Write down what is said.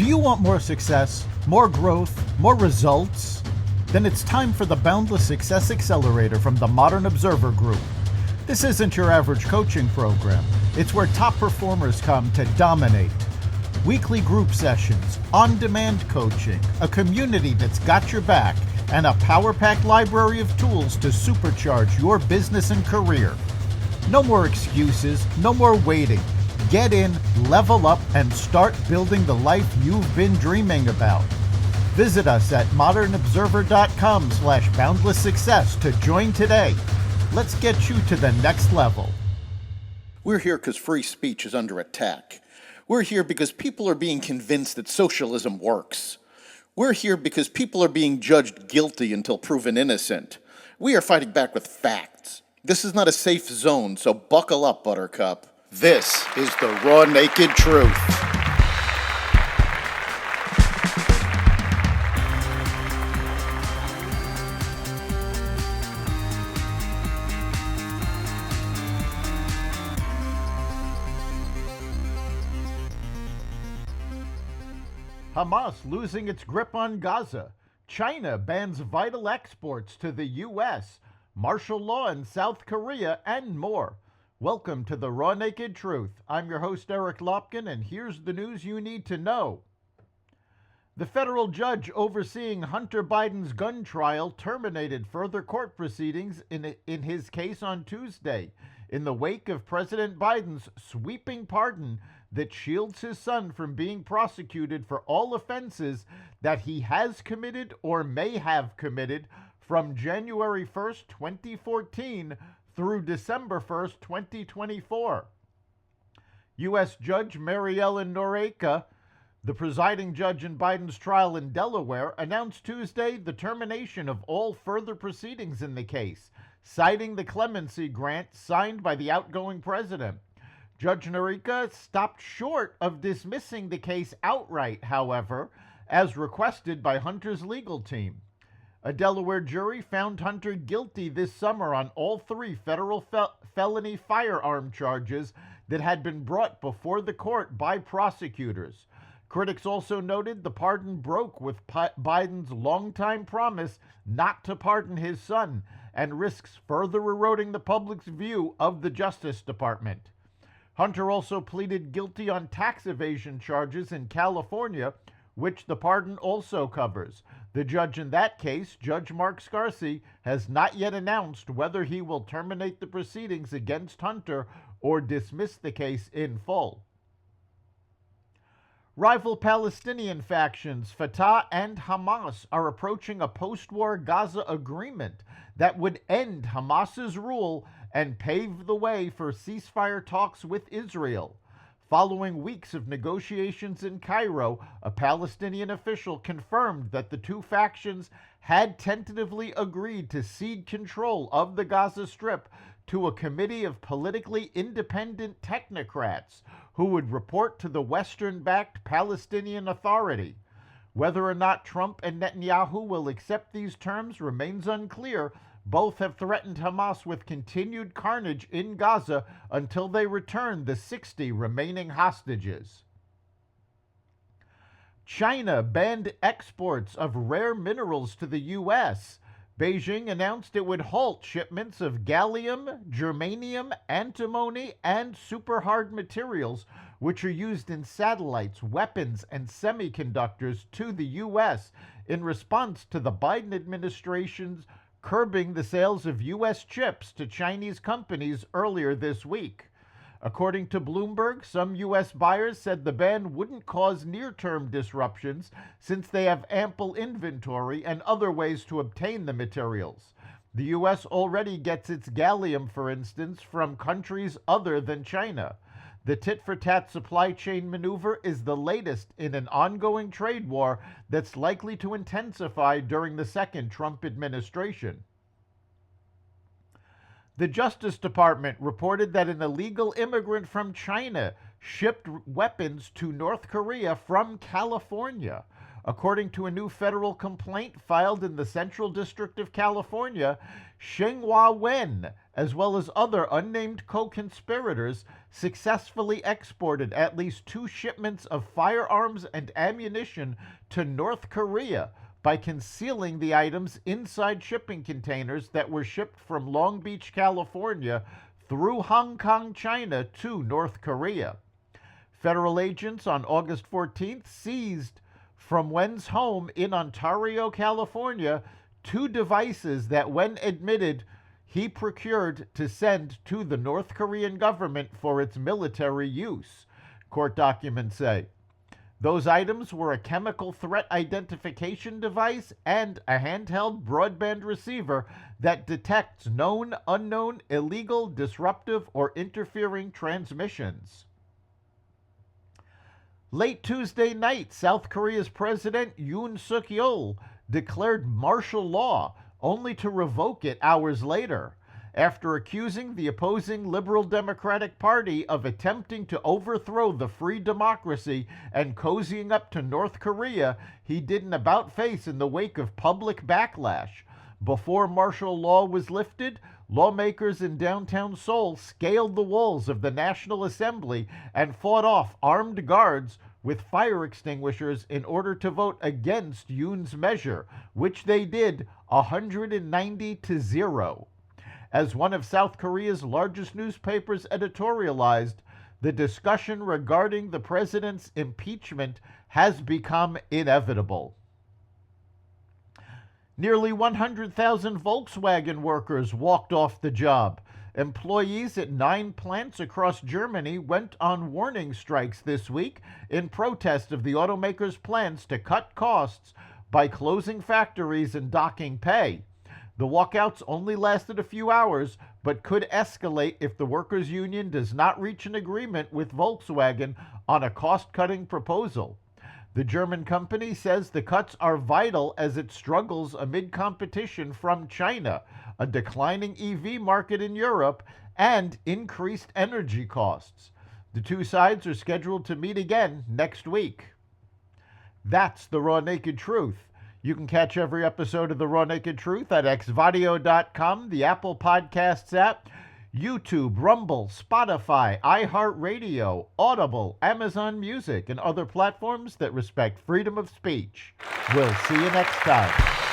Do you want more success, more growth, more results? Then it's time for the Boundless Success Accelerator from the Modern Observer Group. This isn't your average coaching program. It's where top performers come to dominate. Weekly group sessions, on-demand coaching, a community that's got your back, and a power-packed library of tools to supercharge your business and career. No more excuses, no more waiting. Get in, level up, and start building the life you've been dreaming about. Visit us at modernobserver.com/boundlesssuccess to join today. Let's get you to the next level. We're here because free speech is under attack. We're here because people are being convinced that socialism works. We're here because people are being judged guilty until proven innocent. We are fighting back with facts. This is not a safe zone, so buckle up, Buttercup. This is the raw, naked truth. Hamas losing its grip on Gaza. China bans vital exports to the U.S. Martial law in South Korea, and more. Welcome to the Raw Naked Truth. I'm your host, Eric Lopkin, and here's the news you need to know. The federal judge overseeing Hunter Biden's gun trial terminated further court proceedings in his case on Tuesday, in the wake of President Biden's sweeping pardon that shields his son from being prosecuted for all offenses that he has committed or may have committed from January 1st, 2014 through December 1st, 2024. U.S. Judge Mary Ellen Noreika, the presiding judge in Biden's trial in Delaware, announced Tuesday the termination of all further proceedings in the case, citing the clemency grant signed by the outgoing president. Judge Noreika stopped short of dismissing the case outright, however, as requested by Hunter's legal team. A Delaware jury found Hunter guilty this summer on all three federal felony firearm charges that had been brought before the court by prosecutors. Critics also noted the pardon broke with Biden's longtime promise not to pardon his son and risks further eroding the public's view of the Justice Department. Hunter also pleaded guilty on tax evasion charges in California, which the pardon also covers. The judge in that case, Judge Mark Scarsi, has not yet announced whether he will terminate the proceedings against Hunter or dismiss the case in full. Rival Palestinian factions Fatah and Hamas are approaching a post-war Gaza agreement that would end Hamas's rule and pave the way for ceasefire talks with Israel. Following weeks of negotiations in Cairo, a Palestinian official confirmed that the two factions had tentatively agreed to cede control of the Gaza Strip to a committee of politically independent technocrats who would report to the Western-backed Palestinian Authority. Whether or not Trump and Netanyahu will accept these terms remains unclear. Both have threatened Hamas with continued carnage in Gaza until they return the 60 remaining hostages. China banned exports of rare minerals to the U.S. Beijing announced it would halt shipments of gallium, germanium, antimony, and superhard materials, which are used in satellites, weapons, and semiconductors, to the U.S. in response to the Biden administration's curbing the sales of U.S. chips to Chinese companies earlier this week. According to Bloomberg, some U.S. buyers said the ban wouldn't cause near-term disruptions since they have ample inventory and other ways to obtain the materials. The U.S. already gets its gallium, for instance, from countries other than China. The tit-for-tat supply chain maneuver is the latest in an ongoing trade war that's likely to intensify during the second Trump administration. The Justice Department reported that an illegal immigrant from China shipped weapons to North Korea from California. According to a new federal complaint filed in the Central District of California, Shenghua Wen, as well as other unnamed co-conspirators, successfully exported at least 2 shipments of firearms and ammunition to North Korea by concealing the items inside shipping containers that were shipped from Long Beach, California, through Hong Kong, China, to North Korea. Federal agents on August 14th seized from Wen's home in Ontario, California, 2 devices that Wen admitted he procured to send to the North Korean government for its military use, court documents say. Those items were a chemical threat identification device and a handheld broadband receiver that detects known, unknown, illegal, disruptive, or interfering transmissions. Late Tuesday night, South Korea's President Yoon Suk-yeol declared martial law, only to revoke it hours later. After accusing the opposing Liberal Democratic Party of attempting to overthrow the free democracy and cozying up to North Korea, he did an about-face in the wake of public backlash. Before martial law was lifted, lawmakers in downtown Seoul scaled the walls of the National Assembly and fought off armed guards with fire extinguishers in order to vote against Yoon's measure, which they did 190-0. As one of South Korea's largest newspapers editorialized, the discussion regarding the president's impeachment has become inevitable. Nearly 100,000 Volkswagen workers walked off the job. Employees at 9 plants across Germany went on warning strikes this week in protest of the automaker's plans to cut costs by closing factories and docking pay. The walkouts only lasted a few hours, but could escalate if the workers' union does not reach an agreement with Volkswagen on a cost-cutting proposal. The German company says the cuts are vital as it struggles amid competition from China, a declining EV market in Europe, and increased energy costs. The 2 sides are scheduled to meet again next week. That's the Raw Naked Truth. You can catch every episode of The Raw Naked Truth at xvadio.com, the Apple Podcasts app, YouTube, Rumble, Spotify, iHeartRadio, Audible, Amazon Music, and other platforms that respect freedom of speech. We'll see you next time.